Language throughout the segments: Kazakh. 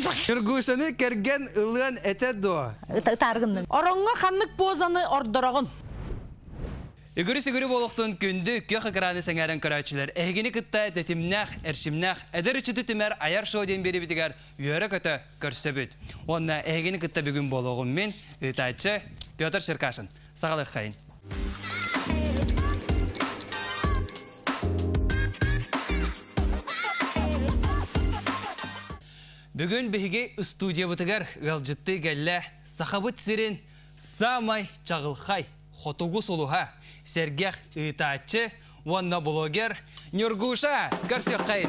Нургушаны керген ылын этедо. Таргынным. Оронга ханнык позаны ордорогон. Игүрү болуктун күндү көк экраны сеңерен көрөчүлөр. Эгини кытта детимнах, эршимнах, эдеричүтү түмөр аяр шоуден бери битигер үйөрө көтө көрсөбүт. Онна эгини кытта бүгүн болгум мен ытайчы Петр Черкашин. Сагалык кайын. Бүгін беге студия бутыгар галжытты гәллә сахабыт сирен самай чагылхай хотугу сулуха Сергех ытачы ванна блогер Нургуша Карсехайн.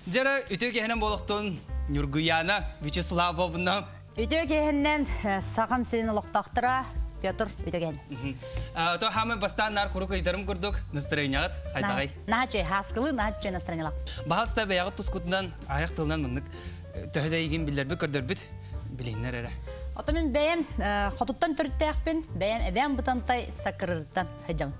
Жара үтө кехенен болуктун Нургуяна Вячеславовна. Үтө кехенен сагам сирен локтактыра Петр Үтөген. То хамы бастан курук ыйдарым курдук, настроениягат кайдагай. Нахачы хаскылы, нахачы настроениялак. Баста баягы тускутунан, аяк тылынан мындык төһөдө иген билдерби көрдөрбүт билиннер эре. Ото мен бәем хотуттан төрттәкпен, бәем эбәм бутантай сакырырдан хаҗам.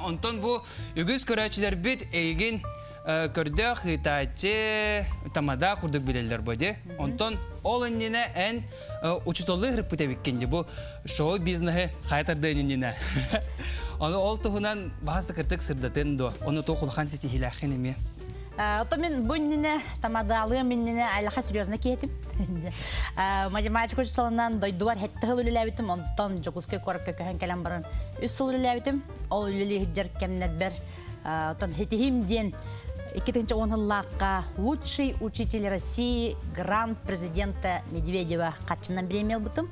Онтон бу үгүз көрөчүлөр бит эйген көрдөх итачы тамада курдук билелер боде. Онтон ол инне эн учутолы хрипте биккенде бу шоу бизнесе хайтардынына. Аны ол туһунан баасы кыртык сырдатын до. Оны токулхан сити хилахын эме. Ото мен буннине тамадалы миннине айлаха серьезно кетим. Математика учителинен дойдуар хетте хылылабитим, онтон жокуске коракка көһөн калам баран. Үс сылылабитим. Ол үлели хиджер кемнер бер. Онтон хетихим ден 2010 лучший учитель России, грант президента Медведева катчынан беремел бутым.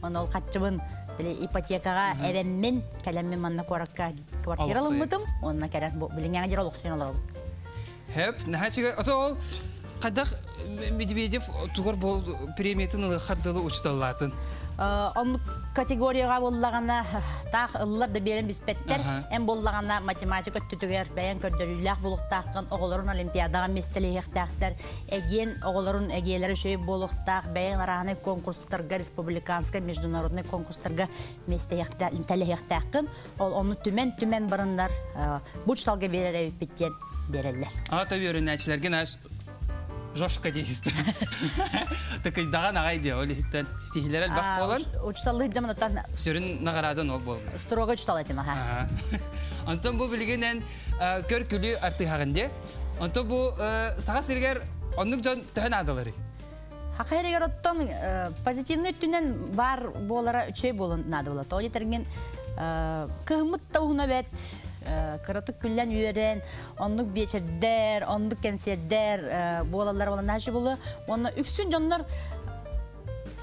Он ол катчыбын ипотекага эвеммен калеммен манна коракка квартиралым бутым. Онна керер билиңең жер олуксун алар. Хеп, нахачыга ото кадак Медведев тугар бол премиятын хардылы учталлатын. Он категорияга боллагана так ыллар да берен биспеттер. Эм боллагана математика түтүгер баян көрдөрүләк булуктакын оголорун олимпиадага местелехтактар. Эген оголорун эгелери шөй булуктак баян араны конкурстарга республиканская международный конкурстарга местелехтактар интеллехтакын. Ол оны түмен барындар бучталга берер биттен берелер. Ата беренәчләргә нас жошка дейсті. Так даган агай ди, ол хиттен стихилер бак болан. Учталлы жаманаттан сүрін нагaradan ол болду. Строго учтал этим, ага. Антон бу билгенен көркүлү артыгагынде. Антон бу сага сиргер ондук жон төн адалары. Хакайрыгар оттон позитивный түнен бар болара үчөй болун нады болот. Ол етерген кыгмыт тауына бет Кыратык күллән үйерен, онлuk бечердер, онлuk кенсердер, болалар болан нәші болу. Онна үксін жонлар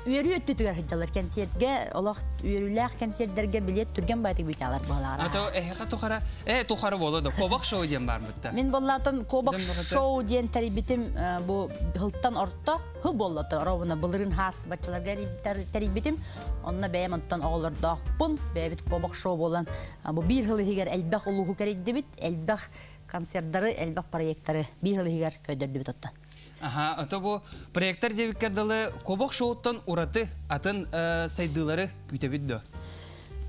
үйері өтті түгер хыджалар кенсерге, олақ үйеріләқ кенсердерге билет түрген байтық бүйте алар болалар. Ато эха тухара, тухары болуды, кобақ шоу ден бар мұтта? Мен болатын кобақ шоу ден тәрибетім бұл хылттан орта, хыл болаты, ровына бұлырын хас бачыларға тәрибетім. Онна бәйім онтан оғылырда ақпын, бәйбет кобақ шоу болан. Бұл бір хылы хигер әлбәқ олуғу кәрейді бит, әлбәқ концерттары, әлбәқ проекттары бір хылы хигер көйдерді бит оттан. Ото бу проекттар дебиккердалы кобок шоуттан ураты атын сайдылары күтебидді.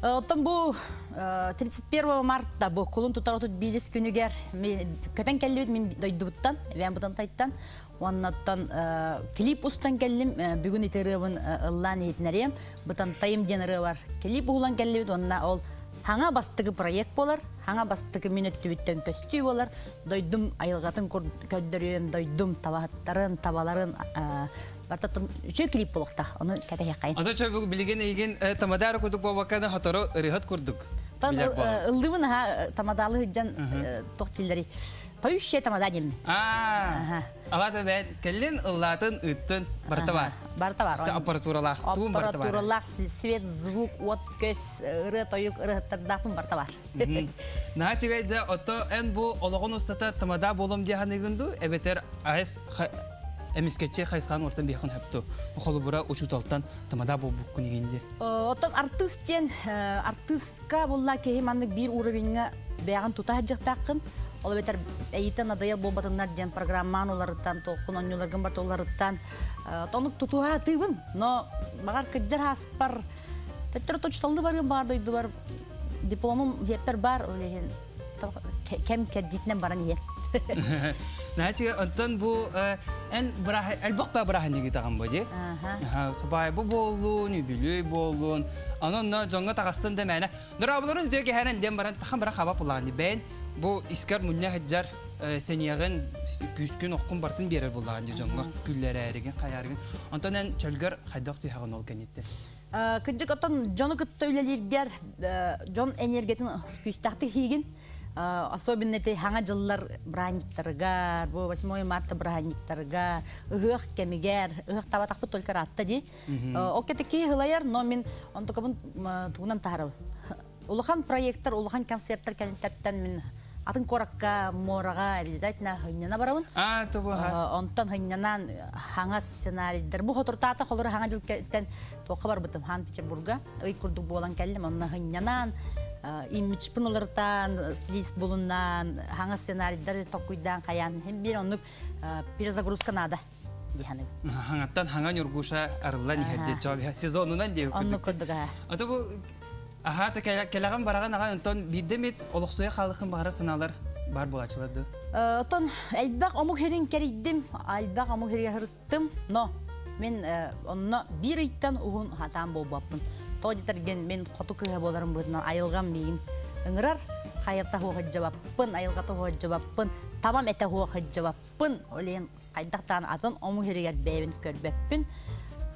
Оттан бу 31 мартта бу кулун тутаротут бирис күнүгер көтен келлибит мен дойдубуттан, вен бутан тайттан. Оннаттан клип устан келлим, бүгүн итеребин ыллан етинерем, бутан тайым денері бар. Клип улан келлибит, онна ол хаңа бастығы проект болар, хаңа бастығы минөттү бүттен көстүй болар, дойдум айылғатын көддөрүм, дойдум табаттарын, табаларын, бартаттын үчө клип болуқта, оны кәтәйе қайын. Ата чөбі білген еген тамадар күрдік болбаққаны хатору ырығат күрдік. Ылдымын тамадалы жан тоқтилleri. Поющая тамада деймін. Алаты бәд, кәлін ыллатын үттін барты бар. Барты бар. Аппаратуралақ, туын барты бар. Аппаратуралақ, свет, звук, от, көз, ұры, тойық, ұрықтардақын барты бар. Наға чегайды, отто ән бұл олығын ұстата тамада болым дейхан егінді, әбетер айыз әмескетче қайсқан ортан бейхін әпті. Қолы бұра ұчуталтан тамада бол бүккін егенде. Оттан артыстқа болла кейманды бір уровенге бәғын тұта әджіқтақын. Ол бетер әйттен адайыл болбатындар жен программан оларыттан, тоқын онюларғын барты оларыттан. Тонық тұтуға тыйбын, но бағар күджер хаспар Төттөр точталды бар дойду бар. Дипломым хеппер бар олеген. Кем кредитнен баран ие. Начига онтон бу эн брах албакта брахниги таган боди. Сабай бу болун, юбилей болун. Анонна жонга тагастын демена. Дурабыларын төге хәрен дем баран таган брах хаба булган. Бен бу искар мунна хаҗар сениягын күскүн оккун бартын берер булган жонга. Күлләре әриген, каярыгын. Онтон эн чөлгөр хайдак түйгән ол кенетте. Кыжык отон жону кытты үлелердер жон энергетин күстакты хигин. Особенно те ханга жыллар браниктарга, бу 8 марта браниктарга, ыгык кемигер, ыгык табатакпы только ратта ди. Окетеки хылаяр, но мен онтокабын тугунан тахарабы. Улахан проекттар, улахан концерттар кенеттерттен мен атын коракка, морага обязательно хыйнана барабын. Онтон хыйнанан ханга сценарийдер. Бу хотуртата холор ханга жыл кеттен тоқа бар бытым Хан Петербурга. Ый курдук болан келдим, онна хыйнанан имидж пунолардан, стилист болуннан, ханга сценарийдер токуйдан каян. Хем бир оннук перезагрузка надо. Хангаттан ханга нюргуша арылан ихерде чабия сезонунан деп. Онну курдуга. Ата бу Ага, келеген бараган ага онтон биддемит олуксуя халыкын багара сыналар бар булачыларды. Отон элбак омук херин кериддим, албак омук херге хырттым, но мен онно бир ыйттан угун хатан болбаппын. Тодитерген мен коту кыга боларым бутунан айылган мейин. Ыңырар хаятта хуга жабаппын, айылгата хуга жабаппын, тамам эте хуга жабаппын. Олен кайдактан атын омук херге бебин көрбөппүн.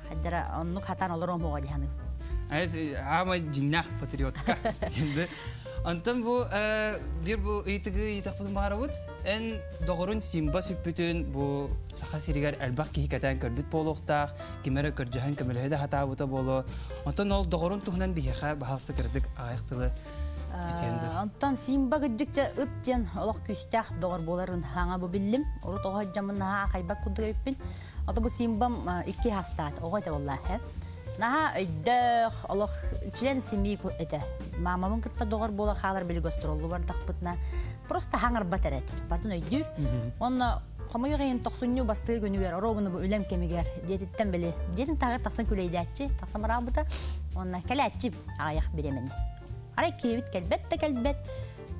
Хадара онну хатан олором хуга жаны. Айз ама жиннах патриотка. Антон бу бир бу ыйтыгы ыйтакпын багарабыт. Эн догорун симба сүппүтүн бу саха сиригер албак кихикатан көрбүт болуктак, кимере көржахан кемеледе хатабыта боло. Антон ол догорун тухнан бихеха бахалсы кырдык аяктылы. Антон симба гыжыкча ыттен олок күстах догор боларын хаңа бу биллим. Орут ога жамына кайбак кудуга үппин. Ата бу симбам 2 хастат. Огойта валлахи. Наха өйдөх олох член семьи это. Мамамын кытта догор бола халар били гастроллу бар тахпытна. Просто хаңар батарет. Бартын өйдүр. Онна камайгын 90 бастыгы көнүгөр оробуну бу үлем кемигер. Детиттен били. Детин тагыр таксын күлейдәтчи, таксын барабыта. Онна келәтчи аяк беремен. Арай кебит келбет.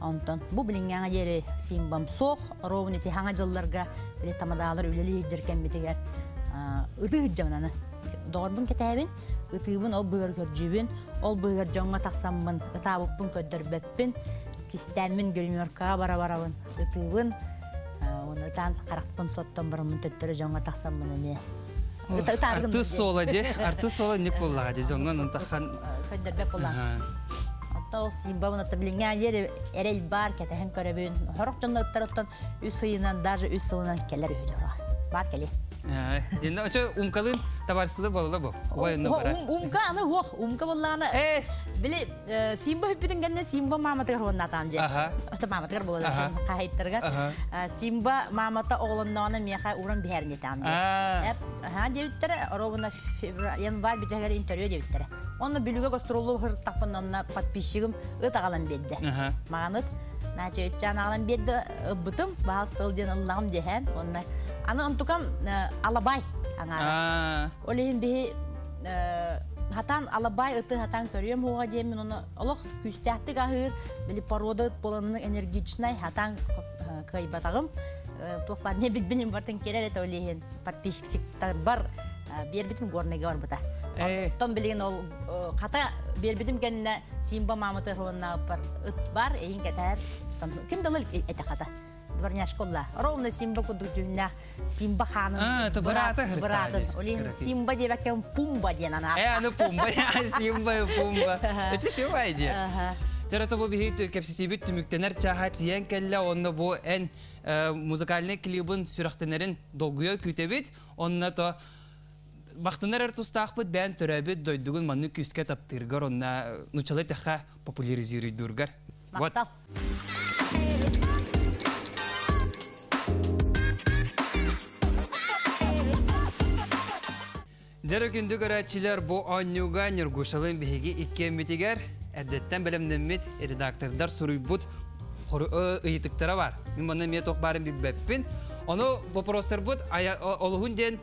Онтон бу билингән жери симбам сох, оробуну ти хаңа жылларга били тамадалар үлели жеркен битигер. Ыды жамнаны. Дорбун кетебин, ытыбын ол быгыр көржүбүн, ол быгыр жоңга таксаммын, ытабыппын көддөрбөппүн, кистемин гөлмөркага бара-барабын, ытыбын, онытан карактын соттон барымын төттөрү жоңга таксаммын эне. Артыс сола же, артыс сола не боллага же, жоңгон онтахан көддөрбөп болан. Ата ол симбабын ата билиңген жери эрел бар кетехин көрөбүн, хорок жонда ыттарыттан үс ыйынан, даже үс ылынан келер үйдөрө. Бар келе. Енді өте ұмкалын табарсылы болылы бұл. Умка аны хоқ, умка болланы. Біле, симба хүппетін кәнне симба маматығыр оғын атам же. Өте маматығыр болылы қағайыптырға. Симба мамата оғылындағаны меқа ұрын бәрін етам же. Дебіттері, оровына январ бүтәгері интервью дебіттері. Оны бүлігі гастролу ғырттақпын, онына подписчигім ұт ағалан бедді. Мағаныт, наче өтчан ағалан бедді ұббытым, бағал стылден ұллағым дехем. Аны антукам алабай аңа. Олейін бейі хатан алабай ыты хатан көрем хуға деймін. Оны олық күстәхтік ағыр, білі порода боланының энергичнай хатан кайбатағым. Туқ бар, не бітбінім бартын керер еті олейін. Подписчиктар бар, бербітін горнеге бар бұта. Тон білген ол қата бербітім кәніне симба мамыты хуғына бар, ең кәтәр. Кім дылыл әті қата? Дворняшколла. Ровно симба кудук жуйна, симба ханын. Братын. Олин симба дебекем пумба денана. Ну пумба, симба пумба. Это что идея? Жарата бу бихит кепситибит түмүктенер чаха тиен келле, онна бу эн музыкальный клибын сүрактенерин долгуя күтебит, онна то Бақтынар артустақпыт бән түрәбет дойдығын манны күске таптырғар, онна нучалы тәқа популяризируй дұрғар. Мақтал. Дәрі күнді көрәтшілер бұ аннуға нергушалын бігеге иккен бетігер, әдеттен білімнімет редактордар сұруй бұд ұйытықтара бар. Мен мұны мен тоқ барын бәппін. Оны вопростар бұд олығын ден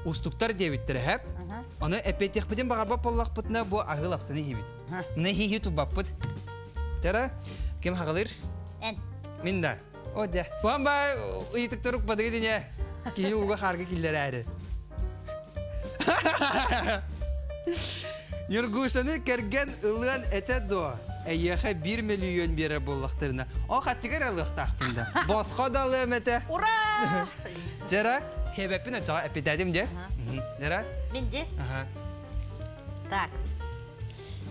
ұстықтар дебіттері әп. Onu epeytekpeden bağırba pollaqpıtına bu ağıl apsını hibit. Ne hihi tubappıt. Tera, kim haqılır? En. Min da. O da. Bu an ba uyutuk turuk badığı dünya. Kini uğa harga killer ayrı. Nurguşanı kergen ılığın ete doğa. Eyyaha 1 milyon bire bollaqtırına. O kaçıgar ılıq taqpında. Bosqa da ılığım ete. Ура! Tera, hebepin açağa epitedim de. Tera? Минди. Aha. Так.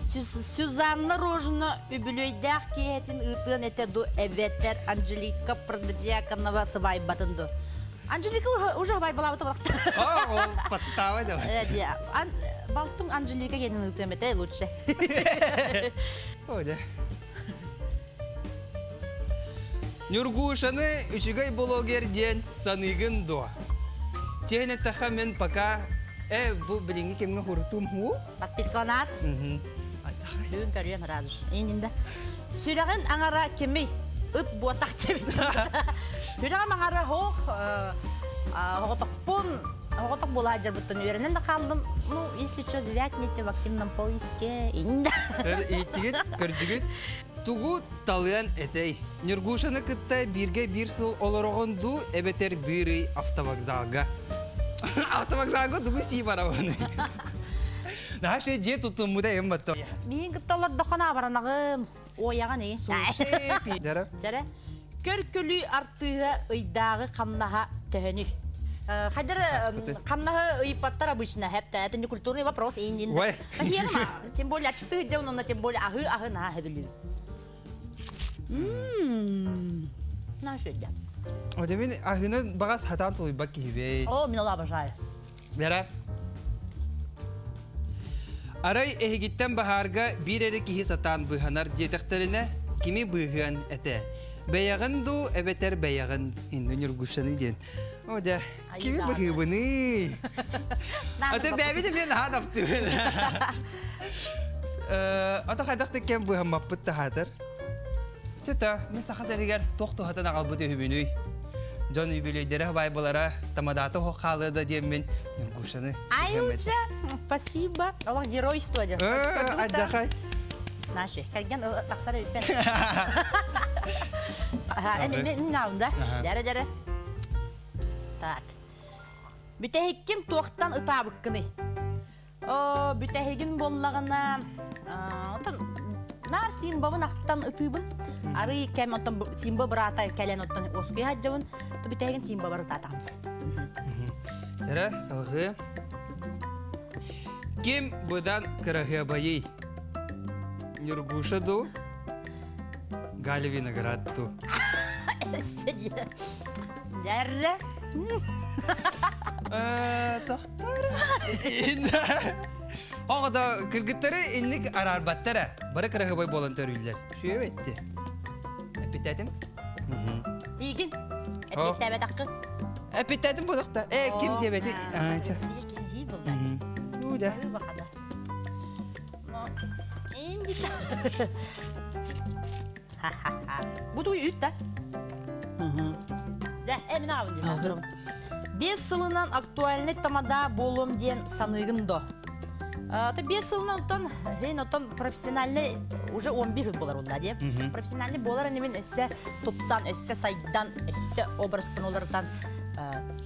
Сюзанна Рожна үбүлөйдәк киһетин ытын этеду эветер Анжелика Прододиаконова сыбай батынду. Анжелика уже бай была вот так. О, подстава давай. Балтым Анжелика кенин ытын эте лучше. О, да. Нюргушаны үчүгай блогерден саныгын до. Чейне таха мен пока bu bilingi kemge hurtum hu. Подпискалар. Бүгүн көрүм разы. Эндинде. Сүрөгөн аңара кеми ыт буатак чебит. Сүрөгөн аңара хох Хоготок була жабыттын үйренен да калдым. Ну, и сейчас вякнете в активном поиске. Инде. Иттигит, көрдүгүт. Тугу талыян этей. Нюргушаны кытта бирге бир сыл олорогонду эбетер бири автовокзалга. Автовокзалга тугу си барабаны. Наша же тутумуда эмбатто. Мен кытталар дохана баранагын. Ояган эген. Дара. Дара. Көркөлү артыга ыйдагы камнаха төһөнү. Хадыр камнаха ыйпаттар обычно хепта. Это не культурный вопрос, индин. Ой. Тем более чыкты жевнона, тем более ахы на хебилүү. Наша да. Одемин ахына багас хатан туй баккибей. О, мен ола обожаю. Дара. Арай ehigitten baharga bir eri kihi satan bıhanar jetaqtarına kimi bıhan ete. Beyağın du ebeter beyağın hindu nurguşanı diyen. O da kimi bıhı bunu. Ata bebi de ben hadaptı. Ata kadakta kem bıhan mappıt tahatar. Çeta men sakat eriger toqtu hatan aqalbıdı hübünüy. John юбилейдері байбалара тамадаты хоққалы да деммен нургушаны. Аюча, спасибо. Аллах геройство де. Аддахай. Наши, кәлген тақсары өтпен. Мен наунда. Дәрі. Так. Бүтәхеккен тоқтан ұтабық күні. Бүтәхеген боллағына... Нар симбабын ақтан ытыбын. Ары кәм оттан симба брата кәлен оттан оской хаджабын. То бүтәген симба бар татамыз. Тәрі, салғы. Кем бұдан кырағы байы? Нюргуша ду, Гали виноград ду. Дәрі. Тоқтары. Оғада кіргіттері инник арарбаттары. Бары кырағы бай болан төрүйлер. Шүйе бетті. Әпеттәдім? Игін. Әпеттәбет аққы. Әпеттәдім болықта. Кем дебеті? Ей болды. Уда. Бұды үйт да. Әмін ауын. 5 сылынан актуальный тамада болым ден санығын до. 5 сылынан оттан профессиональный уже 11 болар олар деп. Профессиональный болар әнемен өсі топсан, өсі сайдан, өсі образтан олардан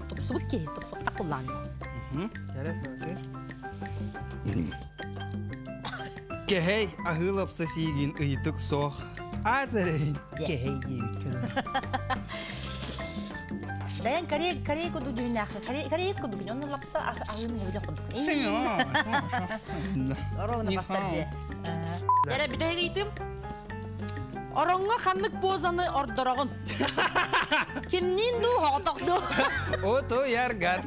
топсубық ке, топсуқта құлланды. Кехей ахыл апса сигин ыйтык соқ. Атырын кехей дейікті. Даян Корей коду дүйінәқі, Корейс коду дүйін, оның лапса ағыны өлі қодық. Ровно бастарды. Дәрі бүтәйгі етім. Оронға қанлық бозаны ордырағын. Кемнен ду хоғытоқды. О, то яргар.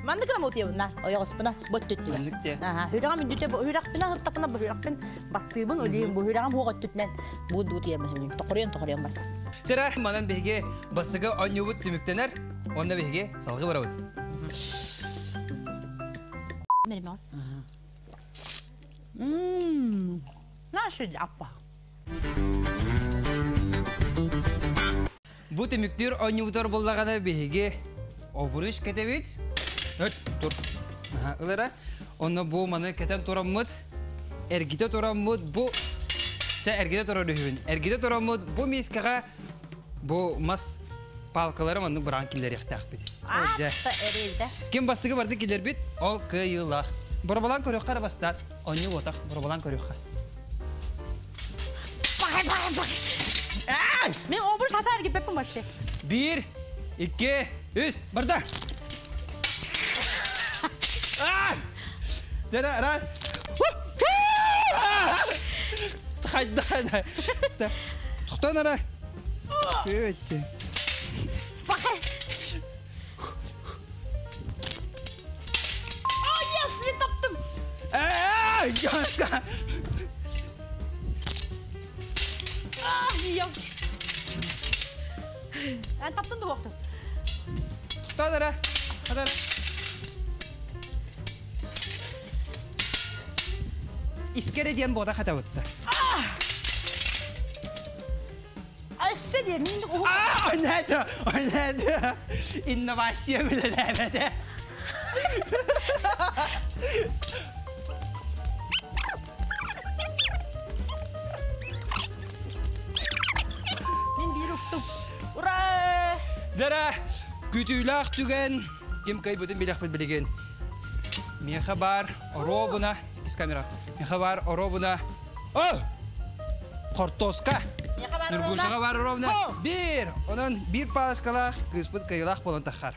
Мандық қам өтеуін, ояқ ұспына бұт түттіге. Мандықте. Хүрағам үндіте хүрақпына ғыттапына хүрақпын бақтығын өлейін. Хүрағам хоғыт түтінен бұд өтеуін. Тоқырыйын бар. Тера, манан беге басыға онюбут түміктенер, онда беге салғы барабыт. Мерім ау. Нашы аппа. Бұ түміктер онюбутар болағана беге обырыш кетебет. Тур. Ilara onu bu manı keten toramut ergide toramut bu ergide toramut ergide toramut bu miskaga bu mas palkaları manı brankiller yaktak bit. Atta eriydi. Kim bastığı vardı gider bit ol kıyıla. Burabalan körüyor kara bastar. Onu otak burabalan körüyor. Bak. Men obur satar gibi pepim başı. 1 2 3 barda. Dera ra. Hayda. Tutan ara. Evet. Bak. Ay yes, taptım. Jangan. Yok. Ben taptım da baktım. Tutan ara. Hadi. İskele diyen boda kata butta. Aşağı diye mindik o. O nerede? İnovasyon bile demedi. Ben bir uçtum. Ura! Dara, kütüylak tügen. Kim kaybedin bilak bilgen. Mi haber orobuna. İs kamera. Mi haber orobuna. Oh! Kortoska. Nurguşa haber orobuna. Bir. Onun bir pas kala kıspıt kayılak bolon takar.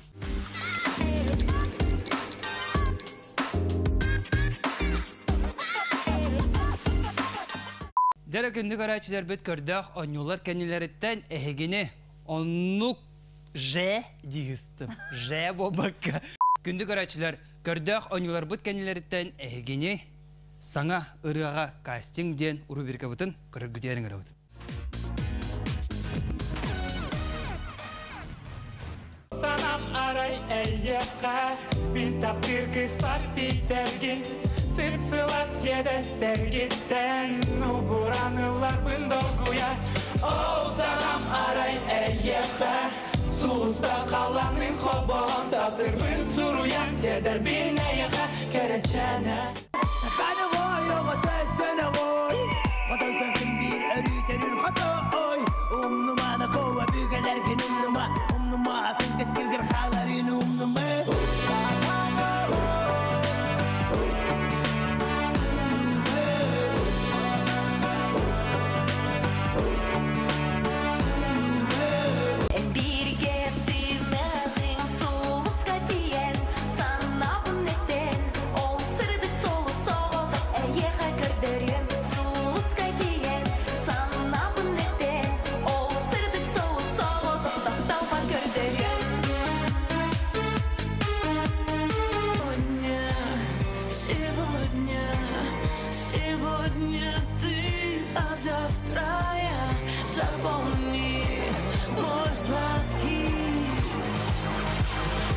Dara gündük araçlar bet kördük. Onyolar kendileritten ehegini. Onluk J digistim. J bobakka. Gündük araçlar kördük. Onyolar bet kendileritten ehegini. Sana ırığa casting diyen uru bir kabıtın. Kırır güdeyerin arabıtın. Sanam aray eyyaka Binta pirkis parti tergin Sırpsılat yedestergitten Uburanılar bındolguya Oh sanam aray eyyaka Sulusta kalanın hobon Tatırmın suruyan Deder bineyaka kereçene Bana vay ama tezsene vay Kadaydansın bir erüterir hata oy Umnumana kova bügelerken umnuma Atın keskilgir halarin umnuma Сегодня ты, а завтра я. Запомни, мой сладкий.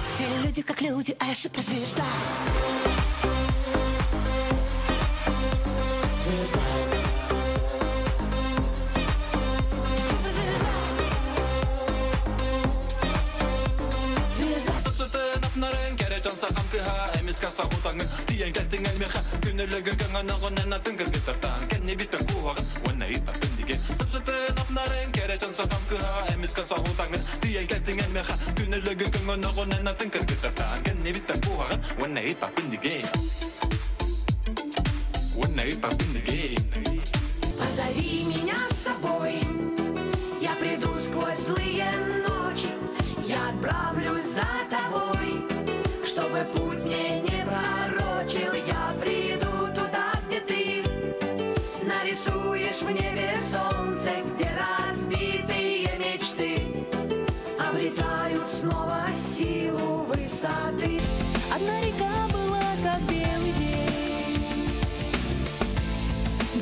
Все люди как люди, а я суперзвезда. Звезда. Суперзвезда. Звезда. Napnaren kerecan sakam kıha Emiz kasa utangın Diyen geltin elmeha Günürlüğün kıngana Gonena tıngır gitartan Kenni bitir kuhağın Vana ita pindige Sapsıtı napnaren kerecan sakam kıha Emiz kasa utangın Diyen geltin elmeha Günürlüğün kıngana Gonena tıngır gitartan Kenni bitir kuhağın Vana ita pindige Vana ita pindige Позови меня с собой. Я приду сквозь злые ночи. Я отправлюсь за тобой, чтобы путь мне не пророчил. Я приду туда, где ты нарисуешь в небе солнце, где разбитые мечты обретают снова силу высоты. Одна река была как белый день,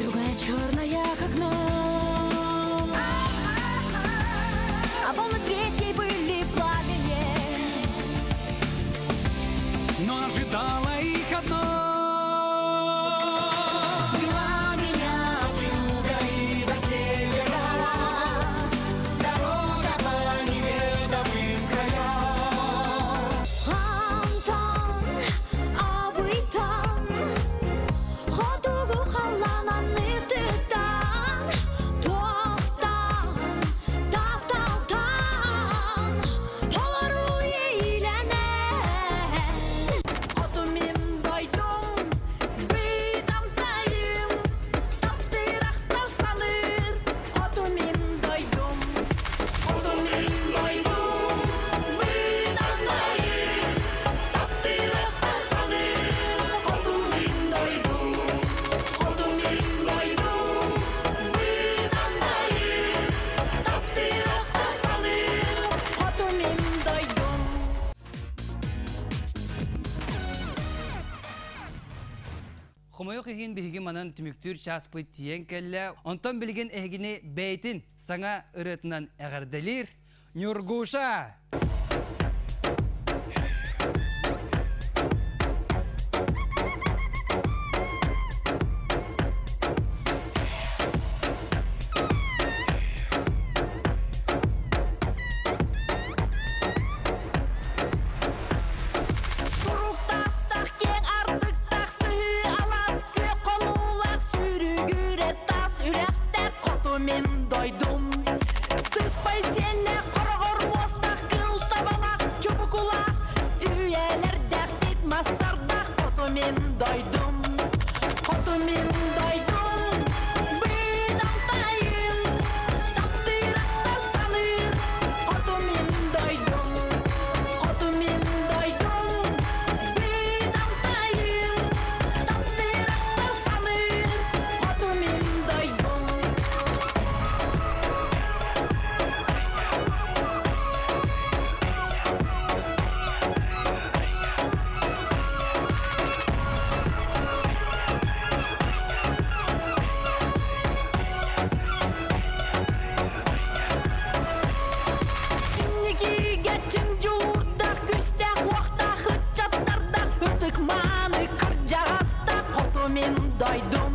другая черная как ночь, а волны третьей были пламени. Эгин биһиги манан түмүктүр часпы тиен келле. Онтон билген эгини бейтин саңа ырытынан эгерделир. Нюргуша! Doydum